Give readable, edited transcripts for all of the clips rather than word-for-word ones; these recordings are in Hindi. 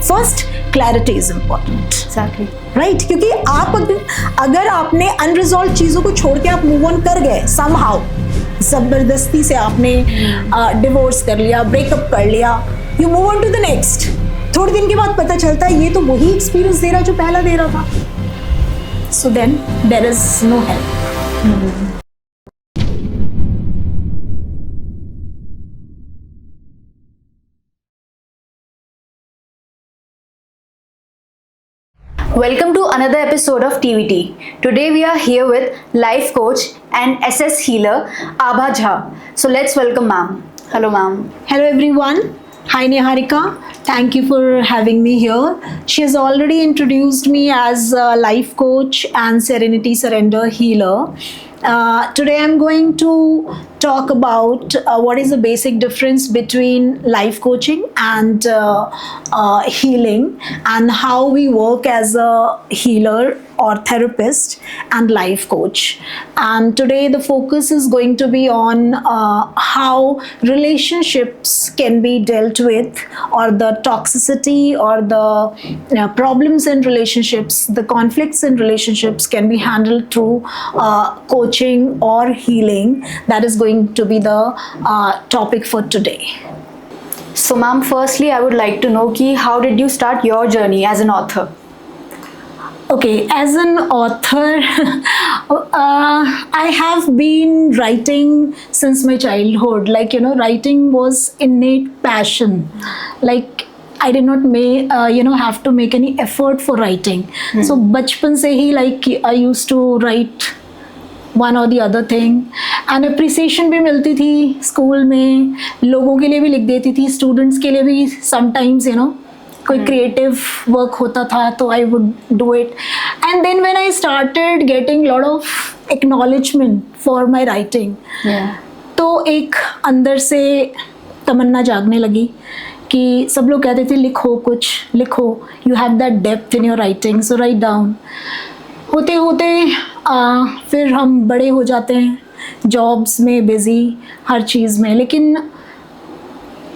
First clarity is important, exactly right? क्योंकि आप अगर आपने अनरिजॉल्व चीजों को छोड़ के आप मूव ऑन कर गए समहाउ, जबरदस्ती से आपने डिवोर्स कर लिया, ब्रेकअप कर लिया, you move on to the next, थोड़े दिन के बाद पता चलता है ये तो वही एक्सपीरियंस दे रहा जो पहला दे रहा था, so then there is no help. Welcome to another episode of TVT. Today we are here with life coach and SS healer Abha Jha. So let's welcome ma'am. Hello ma'am. Hello everyone. Hi Niharika. Thank you for having me here. She has already introduced me as a life coach and Serenity Surrender healer. Today I'm going to talk about what is the basic difference between life coaching and healing, and how we work as a healer or therapist and life coach. And today the focus is going to be on how relationships can be dealt with, or the toxicity or the problems in relationships, the conflicts in relationships can be handled through coaching or healing. That is going to be the topic for today. So ma'am, firstly I would like to know ki how did you start your journey as an author? Okay, as an author, I have been writing since my childhood. Like, you know, writing was innate passion. Like, I did not have to make any effort for writing. So, bachpan se hi, like, I used to write one or the other thing, and appreciation भी मिलती थी स्कूल में, लोगों के लिए भी लिख देती थी, स्टूडेंट्स के लिए भी sometimes, you know, कोई क्रिएटिव वर्क होता था तो I would do it. And then when I started getting lot of acknowledgement for my writing, तो एक अंदर से तमन्ना जागने लगी कि सब लोग कहते थे लिखो, कुछ लिखो, you have that depth in your writing, so write down. होते होते फिर हम बड़े हो जाते हैं, जॉब्स में बिजी, हर चीज़ में, लेकिन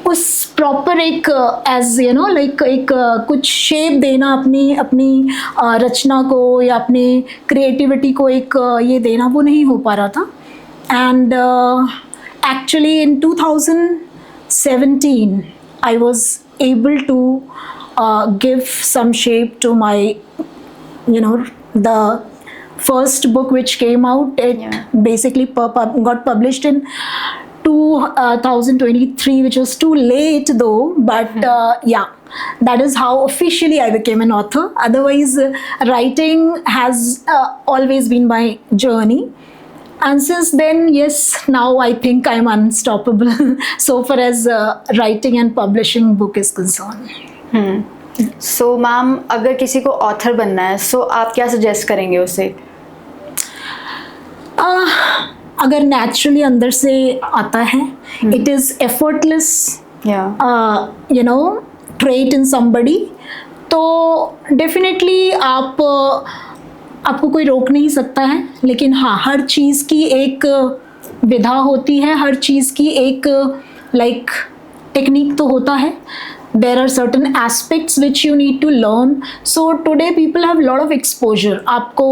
उस प्रॉपर एक एज यू नो लाइक एक कुछ शेप देना अपनी रचना को या अपनी क्रिएटिविटी को एक ये देना, वो नहीं हो पा रहा था. And actually in 2017 I was able to give some shape to my, you know, the first book which came out, it basically got published in 2023, which was too late though, but that is how officially I became an author. Otherwise, writing has always been my journey, and since then, yes, now I think I'm unstoppable so far as writing and publishing book is concerned. So ma'am, अगर किसी को ऑथर बनना है, सो आप क्या सजेस्ट करेंगे उसे? अगर नेचुरली अंदर से आता है, it is effortless, you know, trait in somebody, तो डेफिनेटली आपको कोई रोक नहीं सकता है. लेकिन हाँ, हर चीज़ की एक विधा होती है, हर चीज़ की एक लाइक टेक्निक तो होता है. There are certain aspects which you need to learn. So today people have a lot of exposure. आपको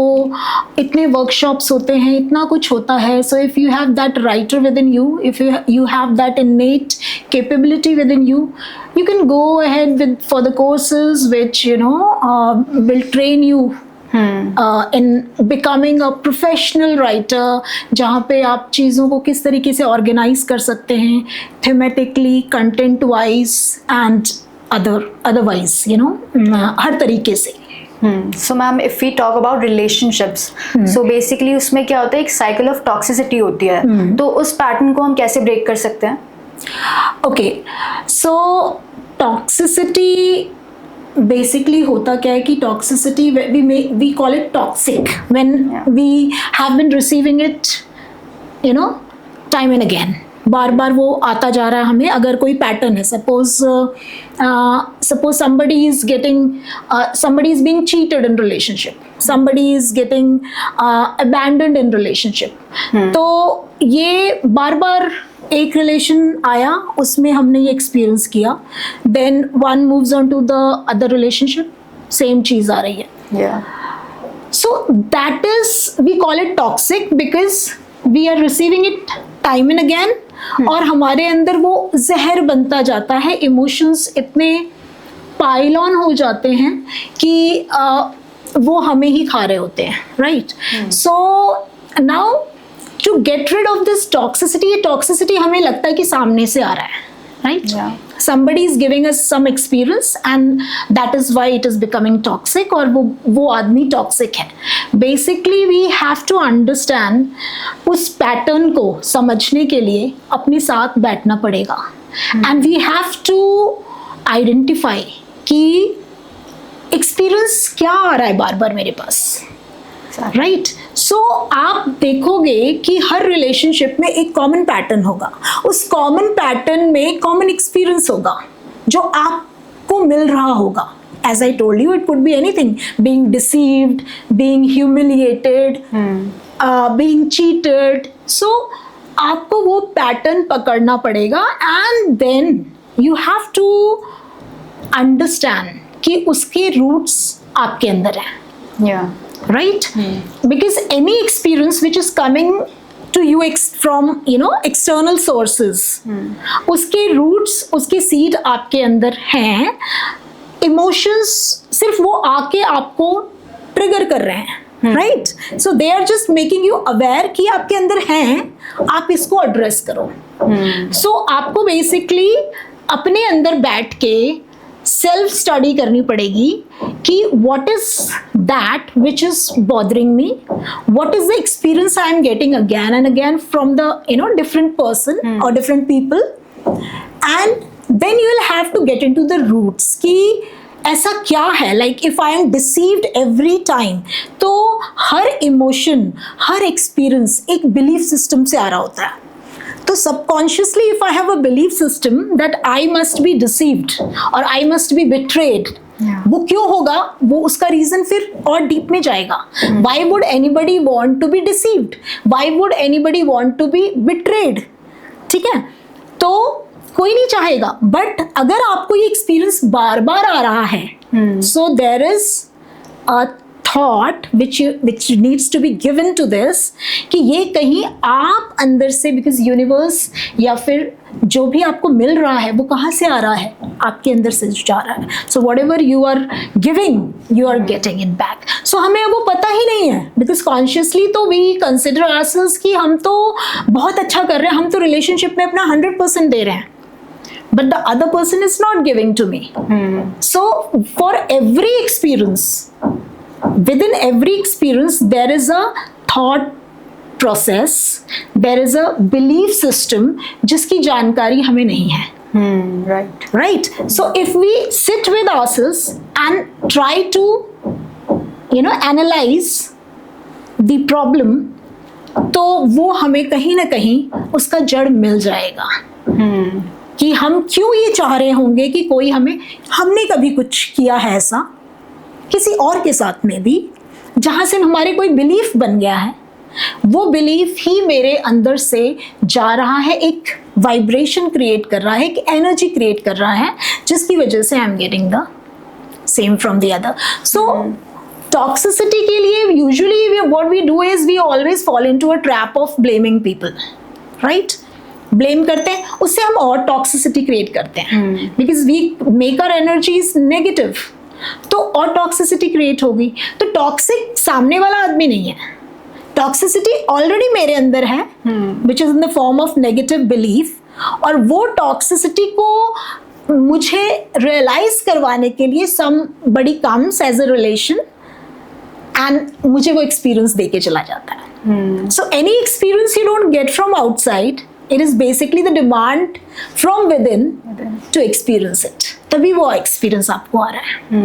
इतने workshops होते हैं, इतना कुछ होता है. So if you have that writer within you, if you have that innate capability within you, you can go ahead for the courses which, you know, will train you in becoming a professional writer, जहाँ पे आप चीज़ों को किस तरीके से ऑर्गेनाइज कर सकते हैं, thematically, content wise and otherwise, you know, हर तरीके से. So ma'am, if we talk about relationships, so basically उसमें क्या होता है, एक cycle of toxicity होती है, तो उस पैटर्न को हम कैसे ब्रेक कर सकते हैं? Okay, so toxicity basically होता क्या है कि toxicity, we call it toxic when we have been receiving it, you know, time and again. बार बार वो आता जा रहा है हमें. अगर कोई पैटर्न है, suppose somebody is being cheated in relationship, somebody is getting abandoned in relationship, तो ये बार बार एक रिलेशन आया, उसमें हमने ये एक्सपीरियंस किया, then one moves on to the other relationship, same चीज़ आ रही है. Yeah. So that is, we call it toxic because we are receiving it time and again. और हमारे अंदर वो जहर बनता जाता है, इमोशंस इतने पाइल ऑन हो जाते हैं कि वो हमें ही खा रहे होते हैं, right. So now to get rid of this toxicity, ये टॉक्सिसिटी हमें लगता है कि सामने से आ रहा है, right. Yeah. Somebody is giving us some experience and that is why it is becoming toxic, और वो आदमी toxic है. Basically we have to understand उस pattern को समझने के लिए अपने साथ बैठना पड़ेगा. And we have to identify कि experience क्या आ रहा है बार बार मेरे पास, राइट. सो आप देखोगे कि हर रिलेशनशिप में एक कॉमन पैटर्न होगा, उस कॉमन पैटर्न में कॉमन एक्सपीरियंस होगा जो आपको मिल रहा होगा. As I told you, it could be anything, being deceived, being humiliated, being cheated. So आपको वो पैटर्न पकड़ना पड़ेगा and then you have to understand कि उसके रूट्स आपके अंदर हैं. Yeah. Right? Because any experience which is coming to you from external sources, उसके roots, उसके seed आपके अंदर हैं. Emotions सिर्फ वो आके आपको trigger कर रहे हैं, right? So they are just making you aware कि आपके अंदर हैं, आप इसको address करो. So आपको basically अपने अंदर बैठ के सेल्फ स्टडी करनी पड़ेगी कि what is that which is bothering me, what is the experience I am getting again and again from the different person or different people, and then you will have to get into the roots कि ऐसा क्या है. like if I am deceived every time, तो हर emotion, हर experience एक belief system से आ रहा होता है. तो subconsciously if I have a belief system that I must be deceived or I must be betrayed, वो क्यों होगा, वो उसका रीजन फिर और डीप में जाएगा. Why would anybody want to be deceived? Why would anybody want to be betrayed? ठीक है, तो कोई नहीं चाहेगा. बट अगर आपको ये एक्सपीरियंस बार बार आ रहा है, so there is a thought which needs to be given to this कि ये कहीं आप अंदर से, because universe या फिर जो भी आपको मिल रहा है वो कहाँ से आ रहा है, आपके अंदर से जा रहा है. so whatever you are giving, you are getting it back. so हमें वो पता ही नहीं है, because consciously तो we consider ourselves कि हम तो बहुत अच्छा कर रहे हैं, हम तो रिलेशनशिप में अपना 100% दे रहे हैं, but the other person is not giving to me. So for every experience, within every experience there is a thought process, there is a belief system जिसकी जानकारी हमें नहीं है. Right. So if we sit with ourselves and try to analyze the problem, तो वो हमें कहीं ना कहीं उसका जड़ मिल जाएगा. कि हम क्यों ये चाह रहे होंगे कि कोई हमने कभी कुछ किया है ऐसा किसी और के साथ में भी, जहाँ से हमारे कोई बिलीफ बन गया है, वो बिलीफ ही मेरे अंदर से जा रहा है, एक वाइब्रेशन क्रिएट कर रहा है, एक एनर्जी क्रिएट कर रहा है, जिसकी वजह से I am getting the same from the other. So toxicity के लिए usually what we do is we always fall into a trap of blaming people, right. Blame करते हैं, उससे हम और टॉक्सिसिटी क्रिएट करते हैं, because we make our energies negative, तो और टॉक्सिसिटी क्रिएट होगी. तो टॉक्सिक सामने वाला आदमी नहीं है, टॉक्सिसिटी ऑलरेडी मेरे अंदर है, which is in the form of negative belief. और वो टॉक्सिसिटी को मुझे रियलाइज करवाने के लिए somebody comes as a relation and मुझे वो एक्सपीरियंस दे के चला जाता है. So any experience you don't get from outside, it is basically the demand from within to experience it. तभी वो experience आपको आ रहा है.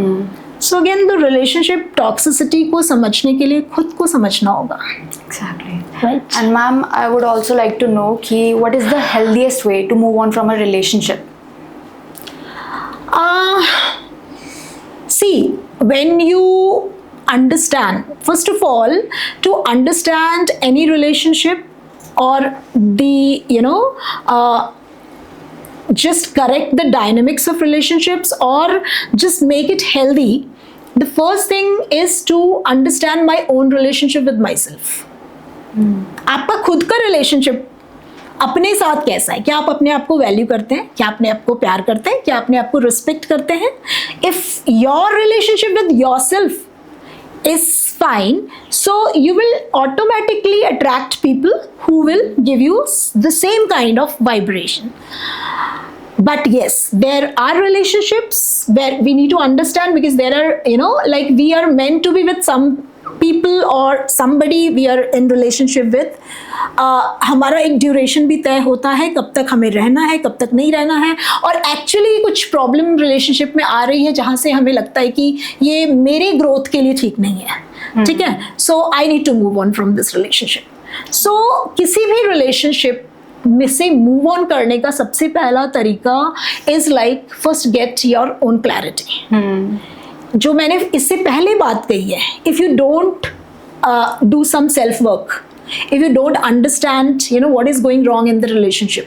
So again, the relationship toxicity को समझने के लिए खुद को समझना होगा. Exactly. Right. And ma'am, I would also like to know कि what is the healthiest way to move on from a relationship? See, when you understand, first of all, to understand any relationship, or just correct the dynamics of relationships or just make it healthy, the first thing is to understand my own relationship with myself. आपका खुद का रिलेशनशिप अपने साथ कैसा है? क्या आप अपने आप को वैल्यू करते हैं? क्या अपने आप को प्यार करते हैं? क्या अपने आप को रिस्पेक्ट करते हैं? If your relationship with yourself is fine, so you will automatically attract people who will give you the same kind of vibration. But yes, there are relationships where we need to understand, because there are, like we are meant to be with some people or somebody we are in relationship with. हमारा एक ड्यूरेशन भी तय होता है, कब तक हमें रहना है, कब तक नहीं रहना है, और एक्चुअली कुछ प्रॉब्लम रिलेशनशिप में आ रही है जहाँ से हमें लगता है कि ये मेरे ग्रोथ के लिए ठीक नहीं है, ठीक है, so I need to move on from this relationship. So किसी भी रिलेशनशिप में से मूव ऑन करने का सबसे पहला तरीका is like first get your own clarity. जो मैंने इससे पहले बात कही है, if you don't do some self work, if you don't understand what is going wrong in the relationship,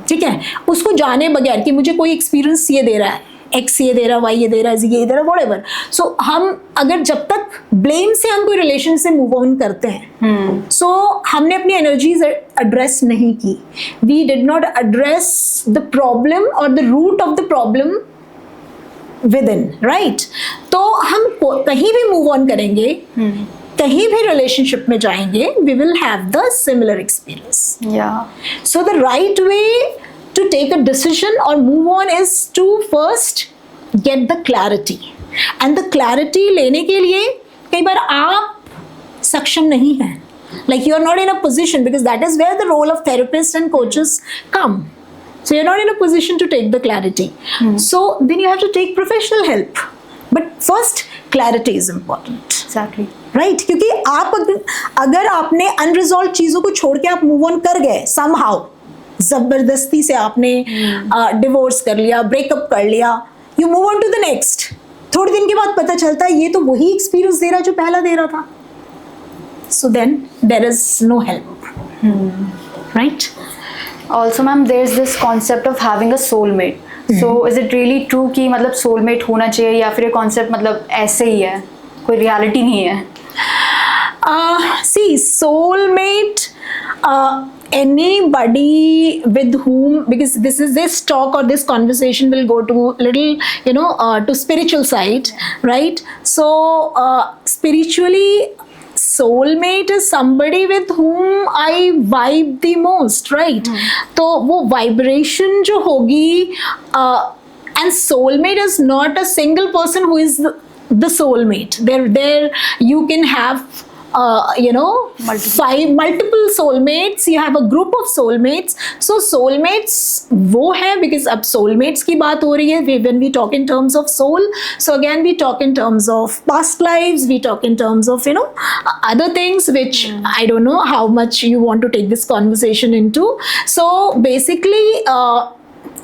ठीक है, उसको जाने बगैर कि मुझे कोई एक्सपीरियंस ये दे रहा है, एक्स ये दे रहा है, वाई ये दे रहा है, ये दे रहा है, व्हाटएवर. सो हम अगर जब तक ब्लेम से हम कोई रिलेशन से मूव ऑन करते हैं, सो हमने अपनी एनर्जीज एड्रेस नहीं की. We did not address the problem और the root of the problem within, right. तो हम कहीं भी मूव ऑन करेंगे, कहीं भी रिलेशनशिप में जाएंगे, we will have the similar experience. Yeah. So the right way to take a decision or move on is to first get the clarity. And the clarity लेने के लिए कई बार आप सक्षम नहीं हैं. Like you are not in a position, because that is where the role of therapists and coaches come. So you're not in a position to take the clarity. So then you have to take professional help. But first, clarity is important. Exactly. Right, क्योंकि आप अगर आपने अनरिजॉल्व चीज़ों को छोड़ के आप मूव ऑन कर गए समहाउ, ज़बरदस्ती से आपने डिवोर्स कर लिया, ब्रेकअप कर लिया, you move on to the next. थोड़े दिन के बाद पता चलता है ये तो वही एक्सपीरियंस दे रहा जो पहला दे रहा था. So then there is no help, right. Also ma'am, there is this concept of having a soulmate. So is it really true कि मतलब सोलमेट होना चाहिए, या फिर ये कॉन्सेप्ट मतलब ऐसे ही है, कोई रियलिटी नहीं है? See, soulmate, anybody with whom, because this talk or this conversation will go to little, to spiritual side, right? So, spiritually, soulmate is somebody with whom I vibe the most, right? तो वो vibration जो होगी, and soulmate is not a single person who is the soulmate. There you can have multiple soulmates. You have a group of soulmates. So soulmates वो है, because अब soulmates की बात हो रही है, when we talk in terms of soul, so again we talk in terms of past lives, we talk in terms of other things which I don't know how much you want to take this conversation into. So basically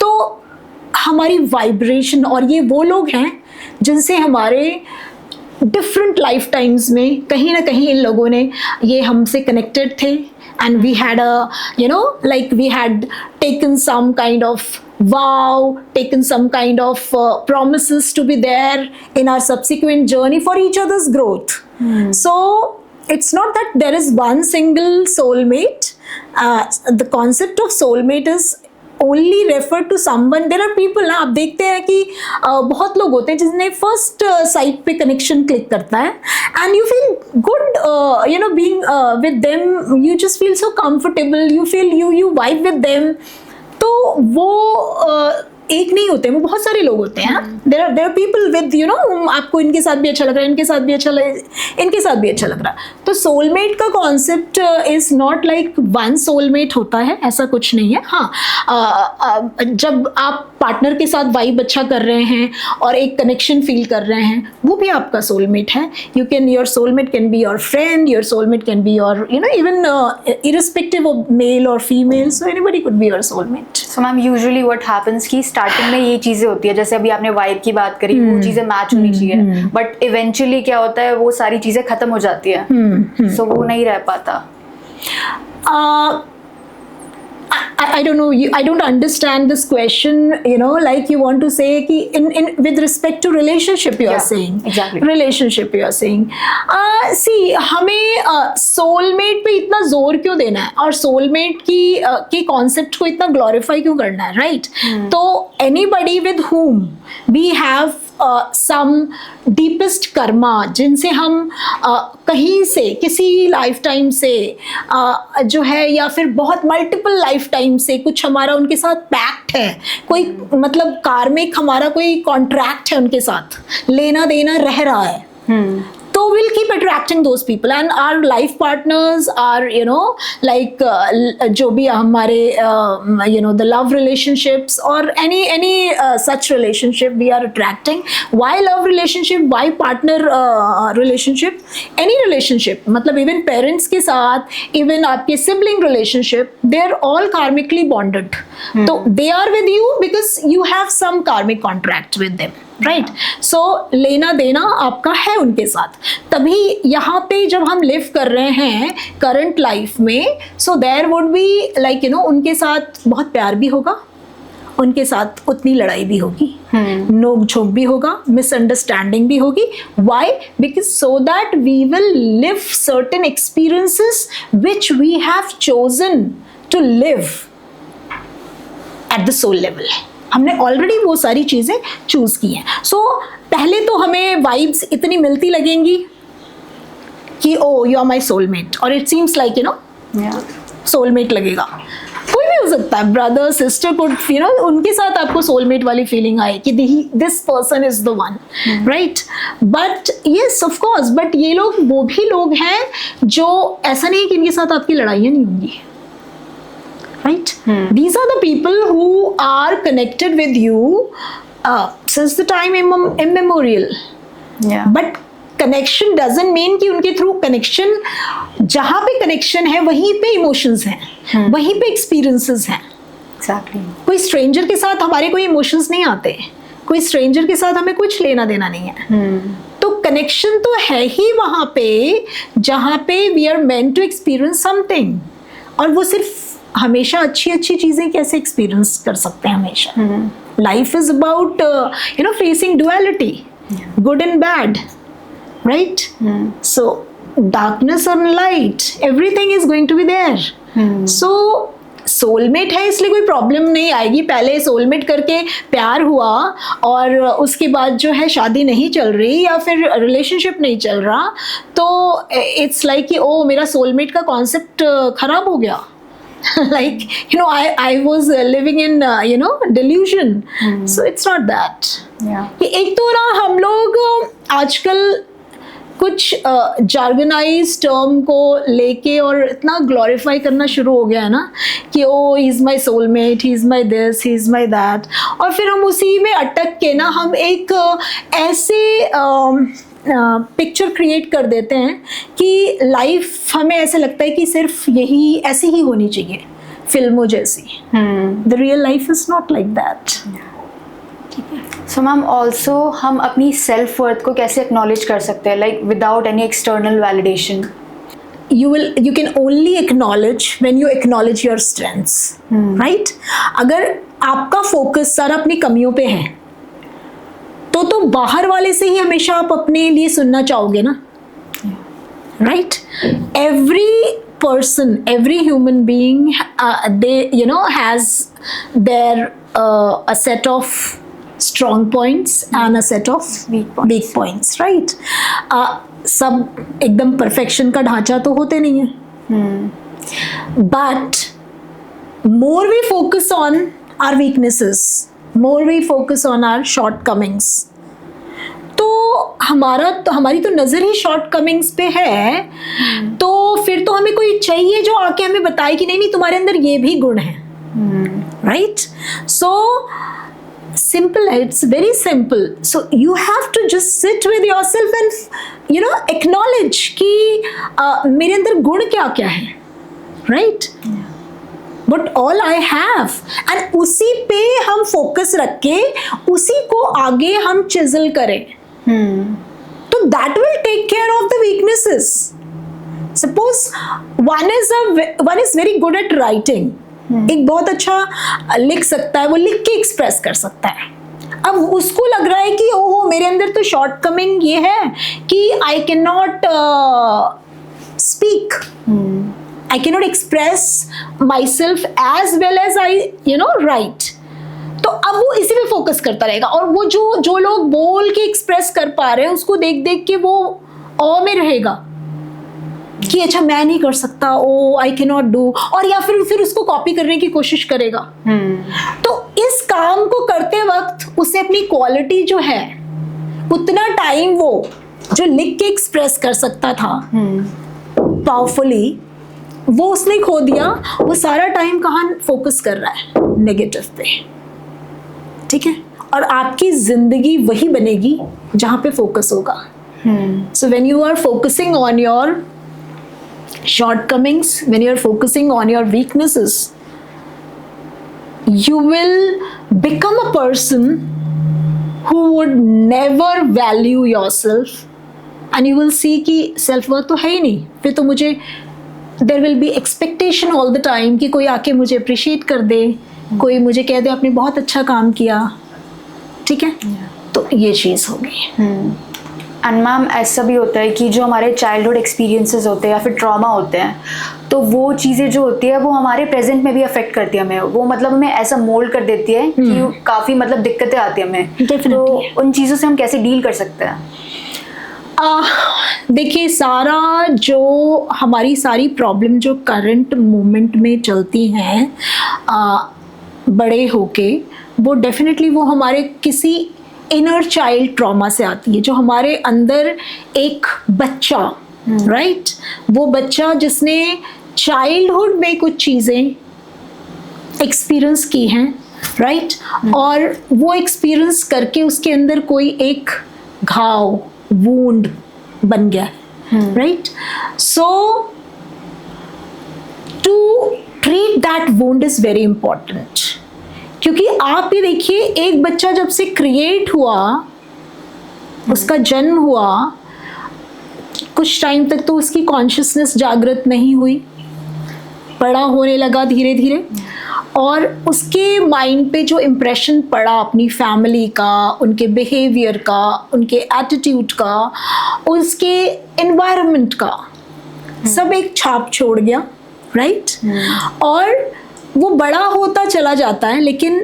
तो हमारी vibration, और ये वो लोग हैं जिनसे हमारे डिफरेंट लाइफ टाइम्स में कहीं ना कहीं इन लोगों ने ये हमसे कनेक्टेड थे, and we had like we had taken some kind of vow, taken some kind of promises to be there in our subsequent journey for each other's growth. So it's not that there is one single soulmate. The concept of soulmate is only refer to someone. There are people ना, आप देखते हैं कि बहुत लोग होते हैं जिसने फर्स्ट साइट पे कनेक्शन क्लिक करता है, and you feel good being with them, you just feel so comfortable, you feel you vibe with them. तो वो एक नहीं होते, वो बहुत सारे लोग होते हैं. देर आर पीपल विद आपको इनके साथ भी अच्छा लग रहा है, इनके साथ भी अच्छा इनके साथ भी अच्छा लग रहा है. तो सोलमेट का concept is not like one soulmate होता है, ऐसा कुछ नहीं है. हाँ, जब आप पार्टनर के साथ वाइब अच्छा कर रहे हैं और एक कनेक्शन फील कर रहे हैं, वो भी आपका सोलमेट है. Your soulmate can be your friend, your soulmate can be your even irrespective of male or female, so anybody could be your soulmate. So ma'am, usually what happens कि स्टार्टिंग में ये चीजें होती है, जैसे अभी आपने वाइब की बात करी, वो चीजें मैच होनी चाहिए, बट इवेंचुअली क्या होता है, वो सारी चीजें खत्म हो जाती है, सो वो नहीं रह पाता. I don't know. I don't understand this question. You know, like you want to say कि in with respect to relationship you are Yeah, saying. exactly. Relationship you are saying. See, हमें soulmate पे इतना जोर क्यों देना है और soulmate की concept को इतना glorify क्यों करना है, right? तो anybody with whom we have some deepest karma, जिनसे हम कहीं से किसी लाइफ टाइम से जो है या फिर बहुत मल्टीपल लाइफ टाइम से कुछ हमारा उनके साथ पैक्ट है, कोई मतलब कार्मिक हमारा कोई कॉन्ट्रैक्ट है उनके साथ, लेना देना रह रहा है, तो we'll keep attracting those people and our life partners are, you know, like जो भी हमारे you know, the love relationships or any such relationship we are attracting. Why love relationship, why partner relationship, any relationship, मतलब even parents के साथ, even आपके sibling relationship, they are all karmically bonded. तो they are with you because you have some karmic contract with them. Right, so लेना देना आपका है उनके साथ. तभी यहाँ पे जब हम लिव कर रहे हैं करंट लाइफ में, so there would be like you know, उनके साथ बहुत प्यार भी होगा, उनके साथ उतनी लड़ाई भी होगी, नोक झोंक भी होगा, मिसअंडरस्टैंडिंग भी होगी. Why? Because so that we will live certain experiences which we have chosen to live at the soul level. हमने ऑलरेडी वो सारी चीज़ें चूज़ की हैं. सो पहले तो हमें वाइब्स इतनी मिलती लगेंगी कि ओ यू आर माई सोलमेट, और it seems like you no soulmate लगेगा. कोई भी हो सकता है, ब्रदर सिस्टर को, यू नो, उनके साथ आपको सोलमेट वाली फीलिंग आए कि this person is the one, right. But yes of course, but ये लोग वो भी लोग हैं जो, ऐसा नहीं कि इनके साथ आपकी लड़ाइयाँ नहीं होंगी. Right? These are the people who are connected with you since the time immemorial. Yeah. But connection doesn't mean कि उनके थ्रू connection, जहाँ पे connection है वहीं पे emotions हैं, वहीं पे experiences हैं. Exactly. कोई stranger के साथ हमारे कोई emotions नहीं आते, कोई stranger के साथ हमें कुछ लेना देना नहीं है. तो कनेक्शन तो है ही वहाँ पे जहाँ पे we are meant to experience something. और वो सिर्फ हमेशा अच्छी अच्छी चीजें कैसे एक्सपीरियंस कर सकते हैं हमेशा. Life is about you know facing duality, good and bad, right. So darkness और light, everything is going to be there. So soulmate है इसलिए कोई प्रॉब्लम नहीं आएगी. पहले सोलमेट करके प्यार हुआ और उसके बाद जो है शादी नहीं चल रही या फिर रिलेशनशिप नहीं चल रहा, तो इट्स लाइक कि ओ मेरा सोलमेट का कॉन्सेप्ट खराब हो गया. Like, you know, I was living in you know, delusion. So it's not that. Yeah. कि एक तो ना हम लोग आजकल कुछ जार्गनाइज टर्म को लेके और इतना ग्लोरीफाई करना शुरू हो गया है ना कि oh he is my soulmate, he is my this, he is my that, और फिर हम उसी में अटक के ना हम एक ऐसे पिक्चर क्रिएट कर देते हैं कि लाइफ हमें ऐसे लगता है कि सिर्फ यही ऐसी ही होनी चाहिए, फिल्मों जैसी. The real life is not like that. So ma'am, also हम अपनी सेल्फ वर्थ को कैसे एक्नॉलेज कर सकते हैं, like without any external validation? You can only acknowledge when you acknowledge your strengths, right? अगर आपका फोकस सारा अपनी कमियों पे है तो बाहर वाले से ही हमेशा आप अपने लिए सुनना चाहोगे ना, right. Every person, every human being, they, you know, has their a set of strong points and a set of weak points, right. सब एकदम परफेक्शन का ढांचा तो होते नहीं है, but more we focus on our weaknesses, more we focus on our shortcomings, तो हमारी तो नज़र ही शॉर्टकमिंग्स पे है, तो फिर तो हमें कोई चाहिए जो आके हमें बताए कि नहीं तुम्हारे अंदर ये भी गुण है, राइट. सो सिंपल है, it's very simple. So you have to just sit with yourself and you know acknowledge कि मेरे अंदर गुण क्या क्या है, right. But all I have, and उसी पे हम फोकस रख के उसी को आगे हम चिजल करें, तो that will take care of the weaknesses. Suppose one is very good at writing, एक बहुत अच्छा लिख सकता है, वो लिख के एक्सप्रेस कर सकता है। अब उसको लग रहा है कि ओहो मेरे अंदर तो शॉर्ट कमिंग ये है कि I can not speak, I can not express my self as well as I write. तो अब वो इसी पे फोकस करता रहेगा, और वो जो लोग बोल के एक्सप्रेस कर पा रहे हैं उसको देख देख के वो ऑ में रहेगा कि अच्छा मैं नहीं कर सकता, ओ आई कैन नॉट डू, और या फिर उसको कॉपी करने की कोशिश करेगा। तो इस काम को करते वक्त उसे अपनी क्वालिटी जो है, उतना टाइम वो जो लिख के एक्सप्रेस कर सकता था पावरफुली, वो उसने खो दिया। वो सारा टाइम कहाँ फोकस कर रहा है? नेगेटिव पे। ठीक है, और आपकी जिंदगी वही बनेगी जहां पे फोकस होगा। So when you are focusing on your shortcomings, when you're focusing on your weaknesses, you will become a person who would never value yourself, and you will see कि self worth तो है ही नहीं, फिर तो मुझे there will be expectation all the time कि कोई आके मुझे appreciate कर दे, कोई मुझे कह दे आपने बहुत अच्छा काम किया। ठीक है, तो ये चीज़ होगी। एंड मैम ऐसा भी होता है कि जो हमारे चाइल्डहुड एक्सपीरियंसेस होते हैं या फिर ट्रॉमा होते हैं, तो वो चीज़ें जो होती है वो हमारे प्रेजेंट में भी अफेक्ट करती है हमें, वो मतलब हमें ऐसा मोल्ड कर देती है कि काफ़ी मतलब दिक्कतें आती हैं हमें। तो उन चीज़ों से हम कैसे डील कर सकते हैं? देखिए, सारा जो हमारी सारी प्रॉब्लम जो करंट मोमेंट में चलती हैं बड़े होके, वो डेफिनेटली वो हमारे किसी इनर चाइल्ड ट्रॉमा से आती है। जो हमारे अंदर एक बच्चा, राइट, वो बच्चा जिसने चाइल्डहुड में कुछ चीज़ें एक्सपीरियंस की हैं, राइट, और वो एक्सपीरियंस करके उसके अंदर कोई एक घाव, वूंड बन गया, राइट। So to treat that wound is very important, क्योंकि आप ये देखिए, एक बच्चा जब से क्रिएट हुआ, उसका जन्म हुआ, कुछ टाइम तक तो उसकी कॉन्शियसनेस जागृत नहीं हुई, बड़ा होने लगा धीरे धीरे, और उसके माइंड पे जो इम्प्रेशन पड़ा अपनी फैमिली का, उनके बिहेवियर का, उनके एटीट्यूड का, उसके एनवायरनमेंट का, सब एक छाप छोड़ गया, राइट। और वो बड़ा होता चला जाता है, लेकिन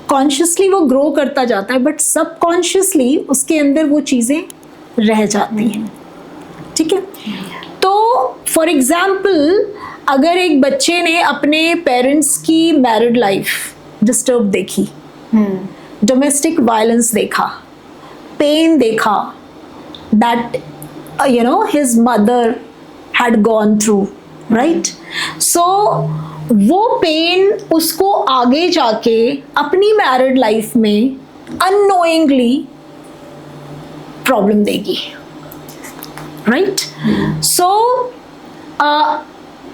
कॉन्शियसली वो ग्रो करता जाता है, बट सबकॉन्शियसली उसके अंदर वो चीज़ें रह जाती हैं। ठीक है, तो फॉर एग्जाम्पल, अगर एक बच्चे ने अपने पेरेंट्स की मैरिड लाइफ डिस्टर्ब देखी, डोमेस्टिक वायलेंस देखा, पेन देखा, that his mother had gone through, right, so वो पेन उसको आगे जाके अपनी मैरिड लाइफ में अननोइंगली प्रॉब्लम देगी, right. So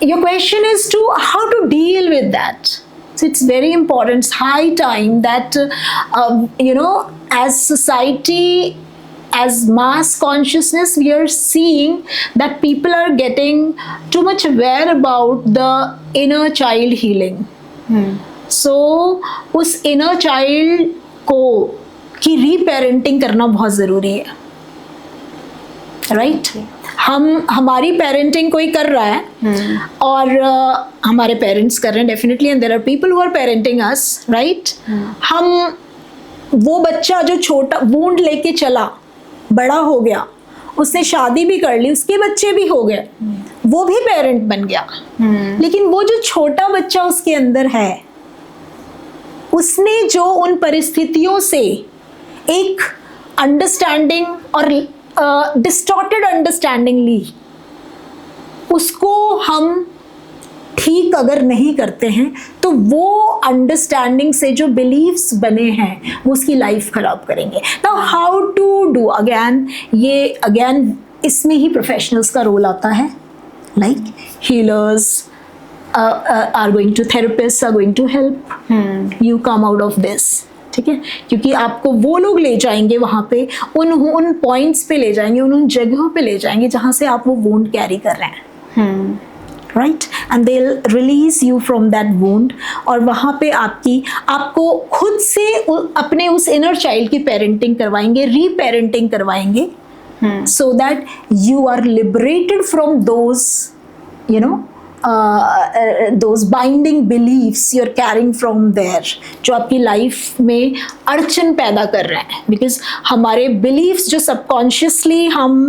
your question is to how to deal with that. So it's very important, it's high time that as society, as mass consciousness, we are seeing that people are getting too much aware about the inner child healing. So उस inner child को की रीपेरेंटिंग करना बहुत ज़रूरी है, राइट। हमारी पेरेंटिंग कोई कर रहा है, और हमारे पेरेंट्स कर रहे हैं definitely, and there are people who are parenting us, right. हम वो बच्चा जो छोटा वूंड लेके चला, बड़ा हो गया, उसने शादी भी कर ली, उसके बच्चे भी हो गए, वो भी पेरेंट बन गया, लेकिन वो जो छोटा बच्चा उसके अंदर है, उसने जो उन परिस्थितियों से एक अंडरस्टैंडिंग और डिस्टॉर्टेड अंडरस्टैंडिंग ली, उसको हम ठीक अगर नहीं करते हैं तो वो अंडरस्टैंडिंग से जो बिलीव्स बने हैं वो उसकी लाइफ खराब करेंगे। Now how to do, again इसमें ही प्रोफेशनल्स का रोल आता है, like healers are going to, therapists are going to help you come out of this. ठीक है, क्योंकि आपको वो लोग ले जाएंगे वहाँ पे, उन पॉइंट्स पे ले जाएंगे, उन जगहों पे ले जाएंगे जहाँ से आप वो वुंड कैरी कर रहे हैं। Right, and they release you from that wound, और वहाँ पे आपको खुद से अपने उस इनर चाइल्ड की पेरेंटिंग करवाएंगे, रीपेरेंटिंग करवाएंगे, so that you are liberated from those, those binding beliefs you're carrying from there, जो आपकी लाइफ में अड़चन पैदा कर रहे हैं, बिकॉज हमारे बिलीव्स जो सबकॉन्शियसली हम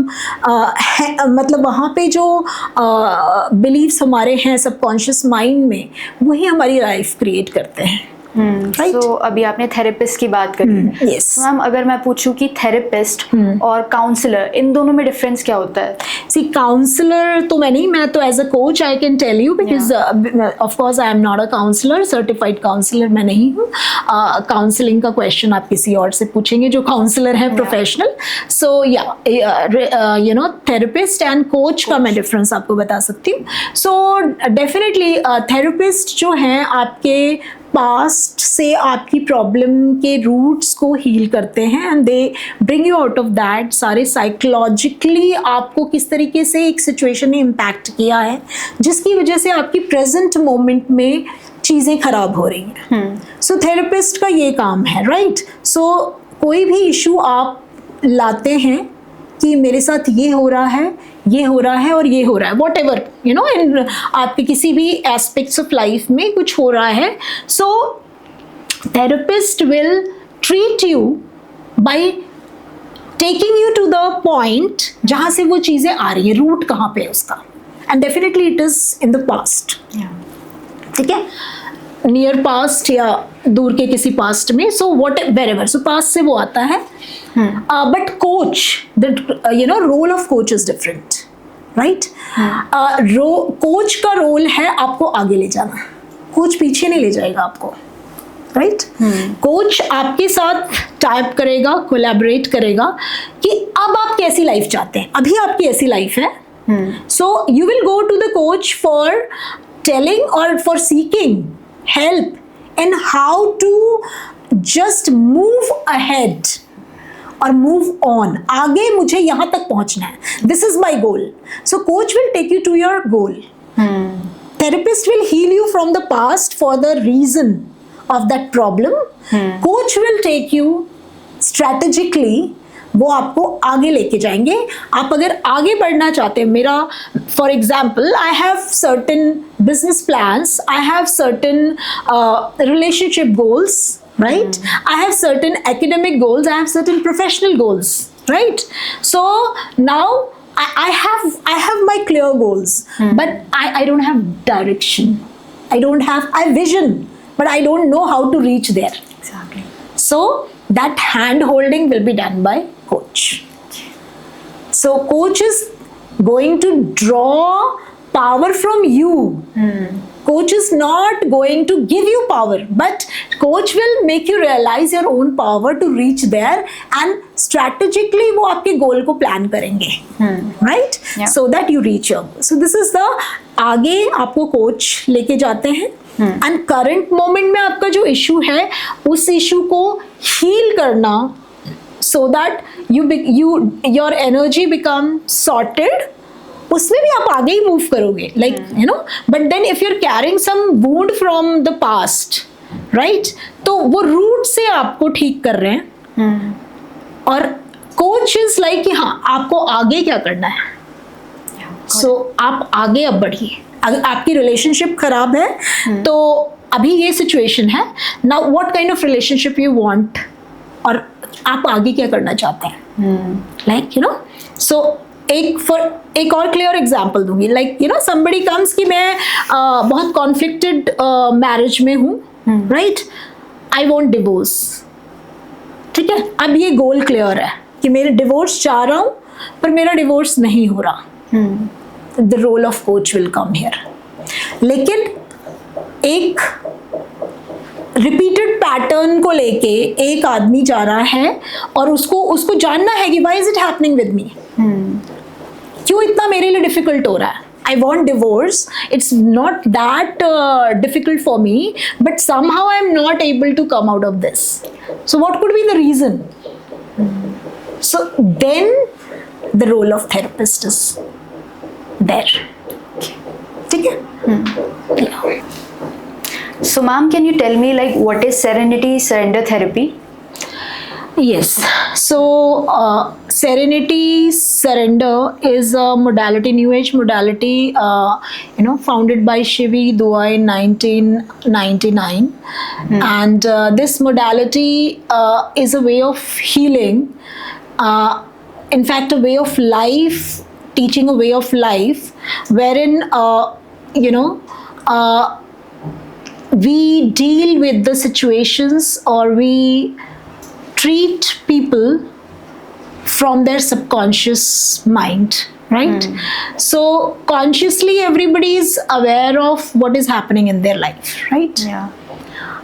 मतलब वहाँ पे जो बिलीव्स हमारे हैं सबकॉन्शियस माइंड में, वही हमारी लाइफ क्रिएट करते हैं। Right? So, अभी आपने थेरेपिस्ट की बात करी। Yes. मैम अगर मैं पूछूं कि थेरेपिस्ट और काउंसलर, इन दोनों में डिफरेंस क्या होता है? See, काउंसलर तो मैं तो as a coach I can tell you, because of course I am not a counsellor, certified counsellor मैं नहीं हूँ। काउंसलिंग का क्वेश्चन आप किसी और से पूछेंगे जो काउंसलर है प्रोफेशनल। सो या थेरेपिस्ट एंड कोच का मैं डिफरेंस आपको बता सकती हूँ। सो डेफिनेटली थेरेपिस्ट जो हैं आपके पास्ट से आपकी प्रॉब्लम के रूट्स को हील करते हैं, and they bring you out of that. सारे साइकोलॉजिकली आपको किस तरीके से एक सिचुएशन ने इम्पैक्ट किया है जिसकी वजह से आपकी प्रेजेंट मोमेंट में चीज़ें खराब हो रही हैं। सो थेरेपिस्ट का ये काम है, राइट। सो कोई भी इशू आप लाते हैं कि मेरे साथ ये हो रहा है, ये हो रहा है और ये हो रहा है, वॉट एवर इन आपके किसी भी एस्पेक्ट्स ऑफ लाइफ में कुछ हो रहा है, so therapist will treat you by taking you to the point जहाँ से वो चीज़ें आ रही हैं, रूट कहाँ पे है उसका, and definitely it is in the past. ठीक है, नियर पास्ट या दूर के किसी पास्ट में, so what wherever, so past से वो आता है। But coach, role of coach is different, right. Coach का रोल है आपको आगे ले जाना, कोच पीछे नहीं ले जाएगा आपको, राइट। कोच आपके साथ टाइप करेगा, कोलैबोरेट करेगा कि अब आप कैसी लाइफ चाहते हैं, अभी आपकी ऐसी लाइफ है, so you will go to the coach for telling और for seeking help in how to just move ahead or move on. आगे मुझे यहाँ तक पहुँचना है, this is my goal. So coach will take you to your goal. Therapist will heal you from the past for the reason of that problem. Coach will take you strategically, वो आपको आगे लेके जाएंगे। आप अगर आगे बढ़ना चाहते हैं, मेरा for example I have certain business plans, I have certain relationship goals, right? I have certain academic goals, I have certain professional goals, right? So now I have my clear goals, but I don't have direction. I have vision, but I don't know how to reach there. Exactly. So that hand holding will be done by coach. So coach is going to draw power from you. Coach is not going to give you power, but coach will make you realize your own power to reach there, and strategically वो आपके goal को plan करेंगे, right? Yeah. So that you reach your goal. So this is the आगे आपको coach लेके जाते हैं, and current moment में आपका जो issue है उस issue को heal करना, so that your energy become sorted. उसमें भी आप आगे ही मूव करोगे, like but then if you are carrying some wound from the past, right, तो वो रूट से आपको ठीक कर रहे हैं, और कोच इज लाइक कि हाँ आपको आगे क्या करना है, सो आप आगे अब बढ़िए। अगर आपकी रिलेशनशिप खराब है तो अभी ये सिचुएशन है, now what kind of relationship you want, और आप आगे क्या करना चाहते हैं, लाइक सो एक और क्लियर एग्जाम्पल दूंगी, लाइक समबडी कम्स कि मैं बहुत कॉन्फ्लिक्टेड मैरिज में हूँ, राइट, आई वॉन्ट डिवोर्स, ठीक है, अब ये गोल क्लियर है कि मेरे डिवोर्स चाह रहा हूँ पर मेरा डिवोर्स नहीं हो रहा, the role of coach will come here. लेकिन एक रिपीटेड पैटर्न को लेके एक आदमी जा रहा है और उसको जानना है कि why is it happening with me, क्यों इतना मेरे लिए डिफिकल्ट हो रहा है। I want divorce. It's not that difficult for me, but somehow I'm not able to come out of this. So what could be the reason? So then the role of therapist is there. So ma'am, can you tell me like what is serenity surrender therapy? Yes. So, Serenity Surrender is a modality, New Age modality, founded by Shivi Dua in 1999. And this modality is a way of healing, in fact, a way of life, teaching a way of life, wherein, we deal with the situations, or we treat people from their subconscious mind, right? So consciously everybody is aware of what is happening in their life, right? Yeah.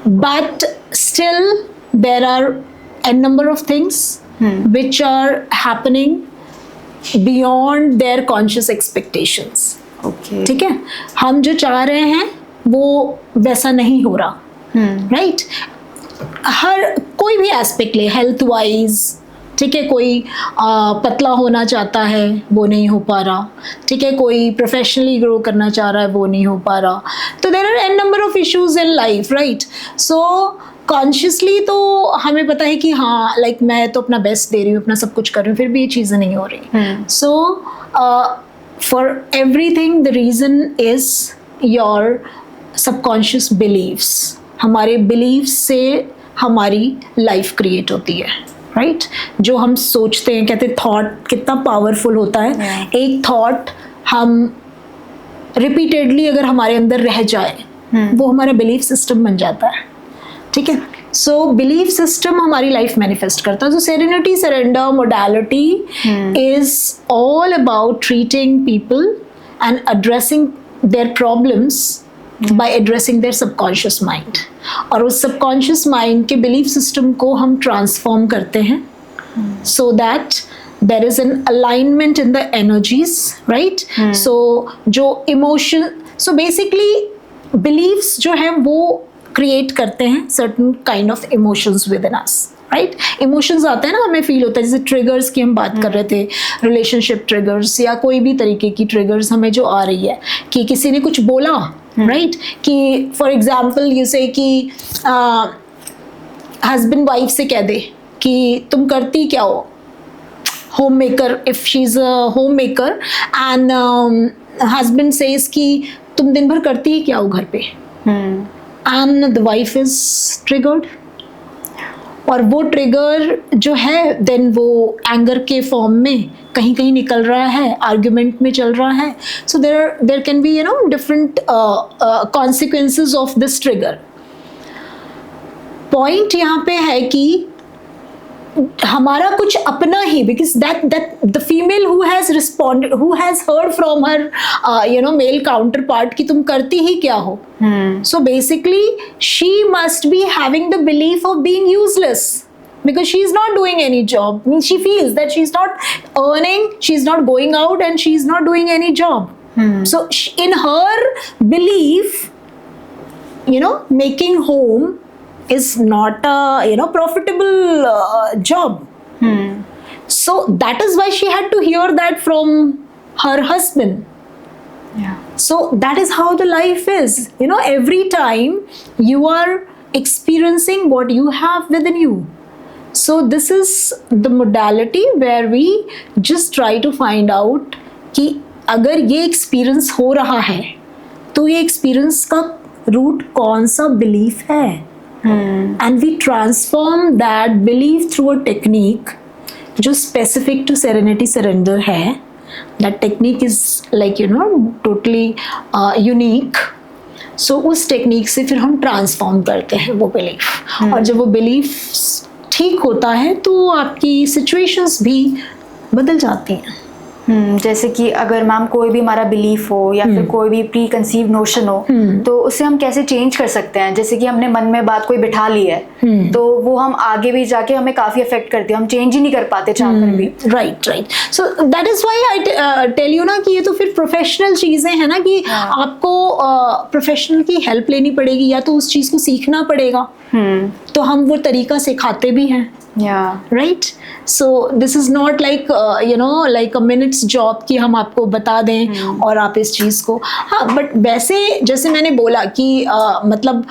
But still there are a number of things which are happening beyond their conscious expectations. Okay. ठीक है, हम जो चाह रहे हैं वो वैसा नहीं हो रहा, राइट? हर कोई भी एस्पेक्ट ले, हेल्थ वाइज, ठीक है, कोई पतला होना चाहता है वो नहीं हो पा रहा, ठीक है, कोई प्रोफेशनली ग्रो करना चाह रहा है वो नहीं हो पा रहा, तो there are an number of issues in life, right? So consciously तो हमें पता है कि हाँ, लाइक मैं तो अपना बेस्ट दे रही हूँ, अपना सब कुछ कर रही हूँ, फिर भी ये चीज़ें नहीं हो रही. So for everything the reason is your subconscious believes. हमारे बिलीव्स से हमारी लाइफ क्रिएट होती है, राइट? जो हम सोचते हैं, कहते थॉट कितना पावरफुल होता है. एक थॉट हम रिपीटेडली अगर हमारे अंदर रह जाए, वो हमारा बिलीफ सिस्टम बन जाता है, ठीक है? सो बिलीफ सिस्टम हमारी लाइफ मैनिफेस्ट करता है. तो serenity surrender modality is all about treating people and addressing their problems by addressing their subconscious mind. और उस subconscious mind के belief system को हम transform करते हैं, so that there is an alignment in the energies, right? So जो emotion, so basically beliefs जो हैं वो create करते हैं certain kind of emotions within us, right? Emotions आते हैं ना, हमें फील होता है, जैसे ट्रिगर्स की हम बात कर रहे थे, रिलेशनशिप ट्रिगर्स या कोई भी तरीके की ट्रिगर्स हमें जो आ रही है कि किसी ने कुछ बोला, राइट? कि फॉर एग्जाम्पल ये से कि हस्बैंड वाइफ से कह दे कि तुम करती क्या हो, home maker, if she is a home maker, and husband says कि तुम दिन भर करती ही क्या हो घर पे, and the wife is triggered. और वो ट्रिगर जो है देन वो एंगर के फॉर्म में कहीं कहीं निकल रहा है, आर्ग्यूमेंट में चल रहा है. So there can be different consequences of this trigger. Point यहाँ पे है कि हमारा कुछ अपना ही, because that the female who has responded, who has heard from her male counterpart कि तुम करती ही क्या हो. So basically she must be having the belief of being useless because she is not doing any job. I mean, she feels that she's not earning, she's not going out, and she's not doing any job. So in her belief, making home is not a profitable job. So that is why she had to hear that from her husband. Yeah. So that is how the life is. Every time you are experiencing what you have within you. So this is the modality where we just try to find out कि अगर ये experience हो रहा है तो ये experience का root कौन सा belief है, and we transform that belief through a technique जो specific to serenity surrender है. That technique is like totally unique. So उस टेक्निक से फिर हम ट्रांसफॉर्म करते हैं वो बिलीफ. और जब वो बिलीफ ठीक होता है तो आपकी सिचुएशंस भी बदल जाती हैं. जैसे कि अगर मैम कोई भी हमारा बिलीफ हो या फिर कोई भी प्री कंसीव नोशन हो, तो उसे हम कैसे चेंज कर सकते हैं? जैसे कि हमने मन में बात कोई बिठा ली है, तो वो हम आगे भी जाके हमें काफी अफेक्ट करती है, हम चेंज ही नहीं कर पाते चाहकर भी. Right. So that is why I tell you ना कि ये तो फिर प्रोफेशनल चीजें हैं ना, कि आपको प्रोफेशनल की हेल्प लेनी पड़ेगी या तो उस चीज को सीखना पड़ेगा, तो हम वो तरीका सिखाते भी हैं, Yeah. Right. So this is not like like a minutes job कि हम आपको बता दें और आप इस चीज़ को, हाँ, बट वैसे जैसे मैंने बोला कि मतलब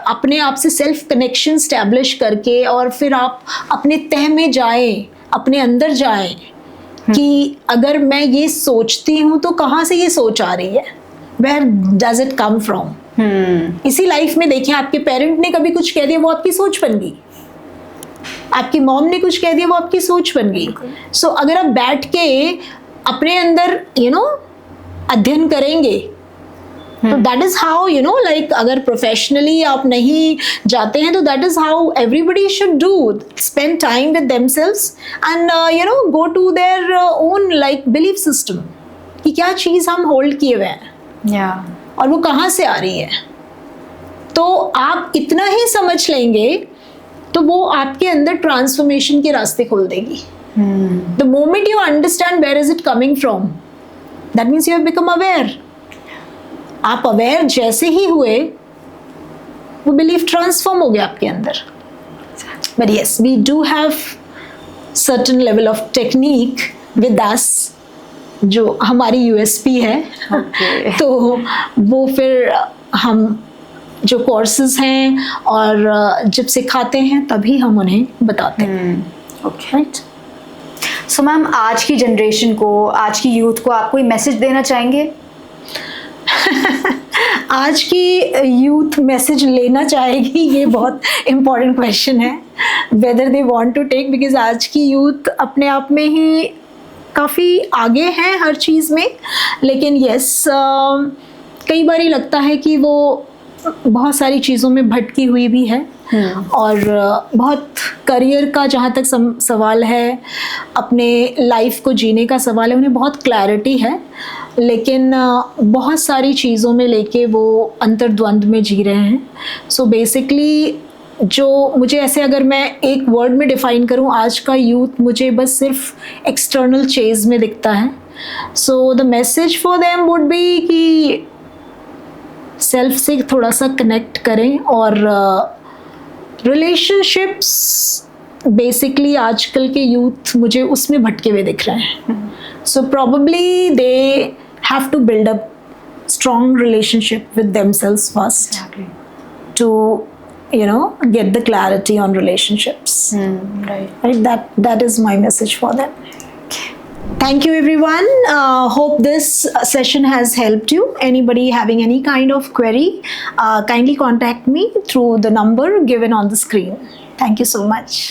अपने आप से सेल्फ कनेक्शन स्टैब्लिश करके और फिर आप अपने तह में जाएं, अपने अंदर जाएं कि अगर मैं ये सोचती हूँ तो कहाँ से ये सोच आ रही है, where does it come from. इसी लाइफ में देखिए, आपके पेरेंट ने कभी कुछ कह दिया, वो आपकी सोच बन गई. आपकी मॉम ने कुछ कह दिया, वो आपकी सोच बन गई. सो अगर आप बैठ के अपने अंदर अध्ययन करेंगे तो दैट इज हाउ लाइक अगर प्रोफेशनली आप नहीं जाते हैं तो that is how everybody should do, spend time with themselves and go to their own like belief system कि क्या चीज़ हम होल्ड किए हुए हैं Yeah. और वो कहाँ से आ रही है. तो आप इतना ही समझ लेंगे तो वो आपके अंदर ट्रांसफॉर्मेशन के रास्ते खोल देगी. The moment you understand where is it coming from, that means you have become aware. आप अवेयर जैसे ही हुए, वो बिलीफ ट्रांसफॉर्म हो गया आपके अंदर. But yes, we do have certain level of technique with us जो हमारी यूएसपी है. Okay. तो वो फिर हम जो कोर्सेज हैं और जब सिखाते हैं तभी हम उन्हें बताते हैं. Okay. राइट. सो मैम, आज की जनरेशन को, आज की यूथ को आप कोई मैसेज देना चाहेंगे? आज की यूथ मैसेज लेना चाहेगी, ये बहुत इम्पोर्टेंट क्वेश्चन है, whether they want to take, because आज की यूथ अपने आप में ही काफ़ी आगे हैं हर चीज़ में. लेकिन यस, कई बार लगता है कि वो बहुत सारी चीज़ों में भटकी हुई भी है. और बहुत करियर का जहाँ तक सवाल है, अपने लाइफ को जीने का सवाल है, उन्हें बहुत क्लैरिटी है, लेकिन बहुत सारी चीज़ों में लेके वो अंतर्द्वंद में जी रहे हैं. सो बेसिकली जो मुझे ऐसे, अगर मैं एक वर्ड में डिफ़ाइन करूँ, आज का यूथ मुझे बस सिर्फ एक्सटर्नल चेज़ में दिखता है. So the message for them would be कि सेल्फ से थोड़ा सा कनेक्ट करें और रिलेशनशिप्स बेसिकली आजकल के यूथ मुझे उसमें भटके हुए दिख रहे हैं. So probably they have to build up strong relationship with themselves first to get the clarity on relationships. Right. That is my message for them. Thank you everyone. Hope this session has helped you. Anybody having any kind of query, kindly contact me through the number given on the screen. Thank you so much.